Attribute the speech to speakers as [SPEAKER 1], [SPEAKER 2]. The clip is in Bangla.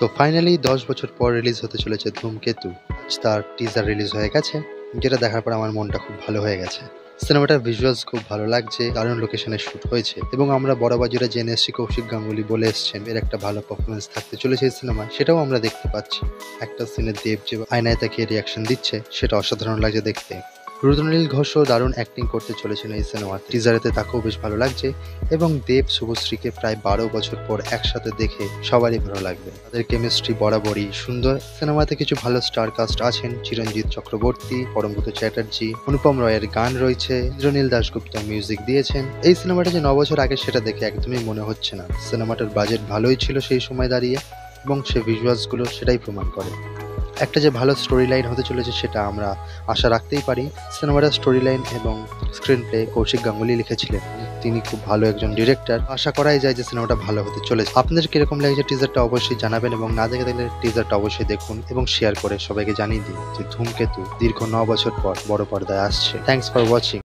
[SPEAKER 1] তো ফাইনালি ১০ বছর পর রিলিজ হতে চলেছে ধূমকেতু। আজ তার টিজার রিলিজ হয়ে গেছে, যেটা দেখার পর আমার মনটা খুব ভালো হয়ে গেছে। সিনেমাটার ভিজুয়ালস খুব ভালো লাগছে, দারুণ লোকেশনে শুট হয়েছে এবং আমরা বড়বাজারে জেনে এসেছি কৌশিক গাঙ্গুলি বলে এসছেন এর একটা ভালো পারফরমেন্স থাকতে চলেছে এই সিনেমায়, সেটাও আমরা দেখতে পাচ্ছি। একটা সিনে দেব যে আয়নায় তাকিয়ে রিয়াকশন দিচ্ছে সেটা অসাধারণ লাগছে দেখতে। রুদ্রনীল ঘোষও দারুণ অ্যাক্টিং করতে চলেছেন এই সিনেমাতে, টিজারেতে তাকেও বেশ ভালো লাগছে এবং দেব শুভশ্রীকে প্রায় ১২ বছর পর একসাথে দেখে সবারই ভালো লাগবে। তাদের কেমিস্ট্রি বরাবরই সুন্দর। সিনেমাতে কিছু ভালো স্টার কাস্ট আছেন, চিরঞ্জিত চক্রবর্তী, পরমব্রত চ্যাটার্জি, অনুপম রয়ের গান রয়েছে, ইন্দ্রনীল দাশগুপ্ত মিউজিক দিয়েছেন। এই সিনেমাটা যে ৯ বছর আগে সেটা দেখে একদমই মনে হচ্ছে না। সিনেমাটার বাজেট ভালোই ছিল সেই সময় দাঁড়িয়ে এবং সে ভিজুয়ালসগুলো সেটাই প্রমাণ করে। একটা যে ভালো স্টোরি লাইন হতে চলেছে সেটা আমরা আশা রাখতেই পারি। সিনেমাটার স্টোরি লাইন এবং স্ক্রিন প্লে কৌশিক গাঙ্গুলি লিখেছিলেন, তিনি খুব ভালো একজন ডিরেক্টর। আশা করাই যায় যে সিনেমাটা ভালো হতে চলেছে। আপনাদের কিরকম লাগছে টিজারটা অবশ্যই জানাবেন এবং না দেখে থাকলে টিজারটা অবশ্যই দেখুন এবং শেয়ার করে সবাইকে জানিয়ে দিন যে ধূমকেতু দীর্ঘ ৯ বছর পর বড় পর্দায় আসছে। Thanks for watching.